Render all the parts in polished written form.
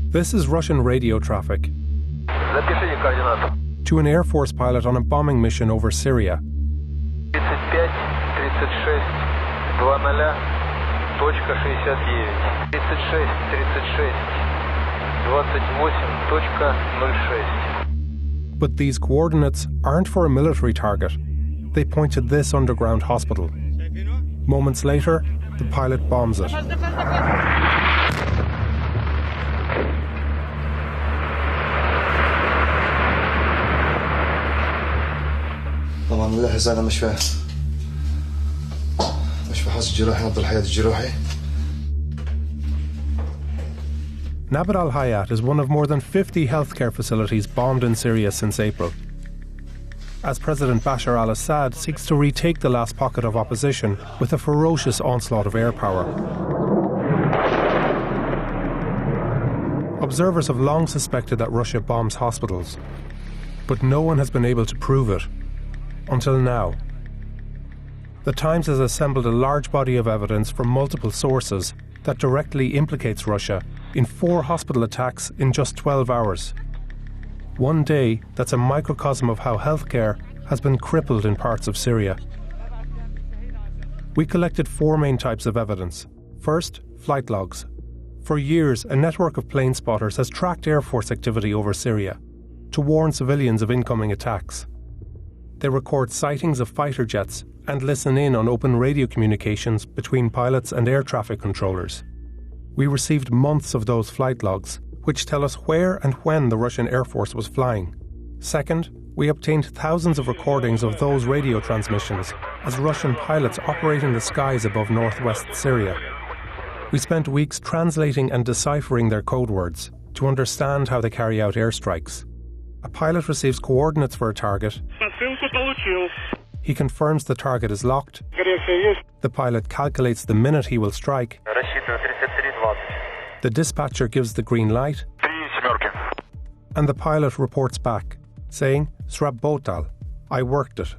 This is Russian radio traffic to an Air Force pilot on a bombing mission over Syria. 35.36.36.28.06. But these coordinates aren't for a military target. They point to this underground hospital. Moments later, the pilot bombs it. طبعا نلاحظ أنا مش بحس جراحي نبض الحياة الجراحي. Nabad al-Hayat is one of more than 50 healthcare facilities bombed in Syria since April. As President Bashar al-Assad seeks to retake the last pocket of opposition with a ferocious onslaught of air power. Observers have long suspected that Russia bombs hospitals, but no one has been able to prove it. Until now. The Times has assembled a large body of evidence from multiple sources that directly implicates Russia in 4 hospital attacks in just 12 hours. One day that's a microcosm of how healthcare has been crippled in parts of Syria. We collected 4 main types of evidence. First, flight logs. For years, a network of plane spotters has tracked Air Force activity over Syria to warn civilians of incoming attacks. They record sightings of fighter jets and listen in on open radio communications between pilots and air traffic controllers. We received months of those flight logs, which tell us where and when the Russian Air Force was flying. Second, we obtained thousands of recordings of those radio transmissions as Russian pilots operate in the skies above northwest Syria. We spent weeks translating and deciphering their code words to understand how they carry out airstrikes. A pilot receives coordinates for a target. He confirms the target is locked. The pilot calculates the minute he will strike. The dispatcher gives the green light. And the pilot reports back, saying, "Srabotal, I worked it."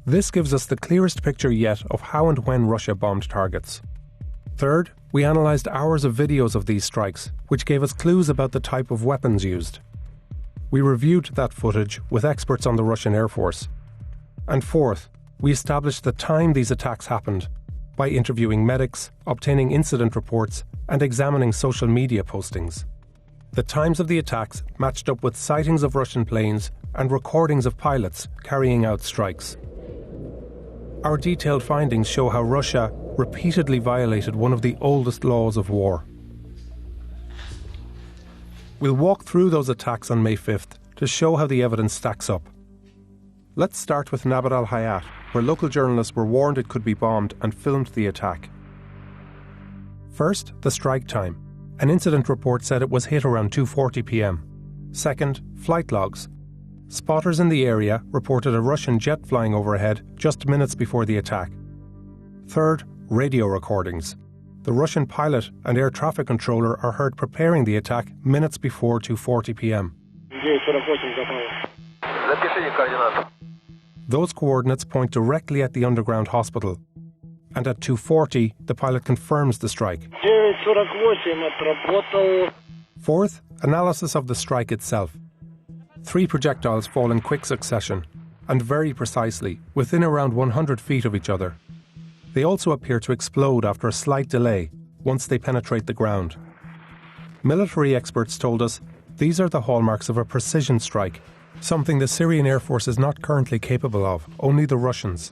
This gives us the clearest picture yet of how and when Russia bombed targets. Third, we analysed hours of videos of these strikes, which gave us clues about the type of weapons used. We reviewed that footage with experts on the Russian Air Force. And fourth, we established the time these attacks happened by interviewing medics, obtaining incident reports, and examining social media postings. The times of the attacks matched up with sightings of Russian planes and recordings of pilots carrying out strikes. Our detailed findings show how Russia repeatedly violated one of the oldest laws of war. We'll walk through those attacks on May 5th to show how the evidence stacks up. Let's start with Nabad al-Hayat, where local journalists were warned it could be bombed and filmed the attack. First, the strike time. An incident report said it was hit around 2:40 p.m. Second, flight logs. Spotters in the area reported a Russian jet flying overhead just minutes before the attack. Third, radio recordings. The Russian pilot and air traffic controller are heard preparing the attack minutes before 2:40 p.m. Those coordinates point directly at the underground hospital. And at 2:40, the pilot confirms the strike. Fourth, analysis of the strike itself. 3 projectiles fall in quick succession, and very precisely, within around 100 feet of each other. They also appear to explode after a slight delay once they penetrate the ground. Military experts told us these are the hallmarks of a precision strike, something the Syrian Air Force is not currently capable of, only the Russians.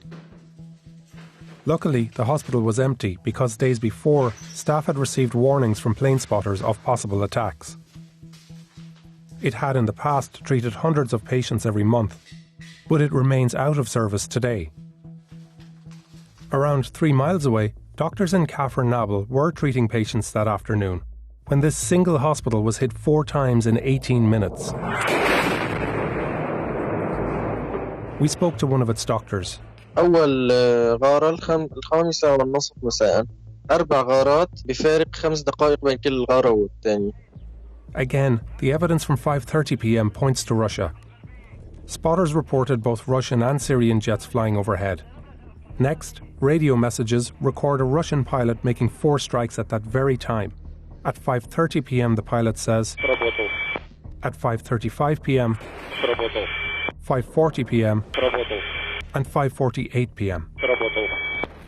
Luckily, the hospital was empty because days before, staff had received warnings from plane spotters of possible attacks. It had in the past treated hundreds of patients every month, but it remains out of service today. Around 3 miles away, doctors in Kafr Nabil were treating patients that afternoon, when this single hospital was hit 4 times in 18 minutes. We spoke to one of its doctors. أول غارة 5:30 مساء 4 غارات بفارق 5 دقائق بين كل غارة والتانية. Again, the evidence from 5:30 p.m. points to Russia. Spotters reported both Russian and Syrian jets flying overhead. Next, radio messages record a Russian pilot making 4 strikes at that very time. At 5:30 p.m. the pilot says, at 5:35 p.m, 5:40 p.m, and 5:48 p.m.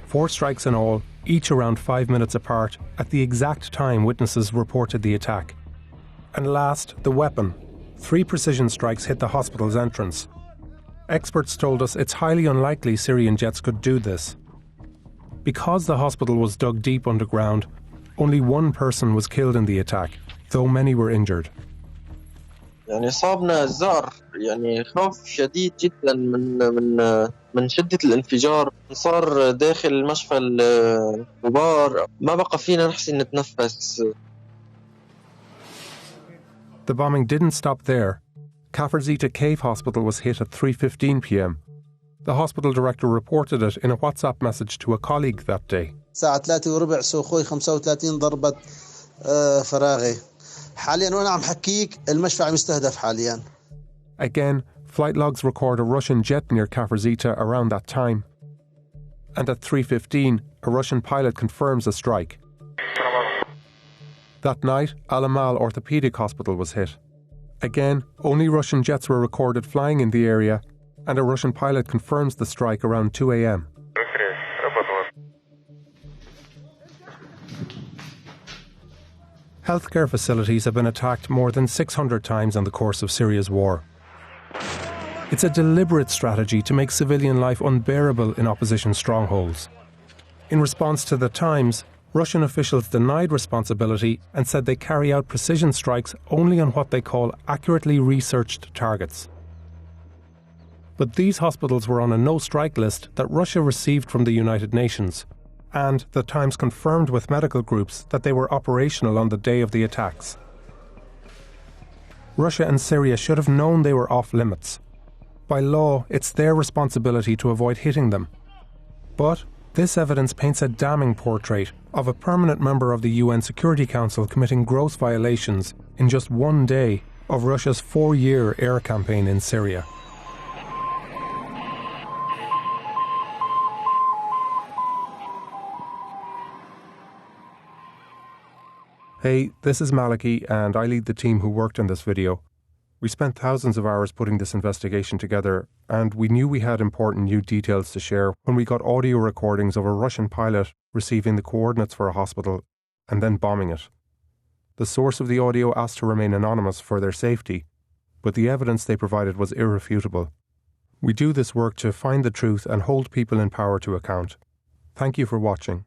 4 strikes in all, each around 5 minutes apart, at the exact time witnesses reported the attack. And last, the weapon. 3 precision strikes hit the hospital's entrance. Experts told us it's highly unlikely Syrian jets could do this. Because the hospital was dug deep underground, only 1 person was killed in the attack, though many were injured. يعني صابنا الزار يعني خوف شديد جدا من شدة الانفجار. صار داخل المشفى الغبار ما بقى فينا نحسن نتنفس. The bombing didn't stop there. Kafarzita Cave Hospital was hit at 3:15 p.m. The hospital director reported it in a WhatsApp message to a colleague that day. الساعة 3:15 سوخوي 35 ضربة فراغي. حاليا وانا عم حكيك المشفى مستهدف حاليا. Again, flight logs record a Russian jet near Kafarzita around that time. And at 3:15, a Russian pilot confirms a strike. That night, Al Amal Orthopedic Hospital was hit. Again, only Russian jets were recorded flying in the area, and a Russian pilot confirms the strike around 2 a.m. Healthcare facilities have been attacked more than 600 times in the course of Syria's war. It's a deliberate strategy to make civilian life unbearable in opposition strongholds. In response to the Times, Russian officials denied responsibility and said they carry out precision strikes only on what they call accurately researched targets. But these hospitals were on a no-strike list that Russia received from the United Nations, and the Times confirmed with medical groups that they were operational on the day of the attacks. Russia and Syria should have known they were off limits. By law, it's their responsibility to avoid hitting them. But this evidence paints a damning portrait of a permanent member of the UN Security Council committing gross violations in just one day of Russia's 4-year air campaign in Syria. Hey, this is Maliki and I lead the team who worked on this video. We spent thousands of hours putting this investigation together, and we knew we had important new details to share when we got audio recordings of a Russian pilot receiving the coordinates for a hospital and then bombing it. The source of the audio asked to remain anonymous for their safety, but the evidence they provided was irrefutable. We do this work to find the truth and hold people in power to account. Thank you for watching.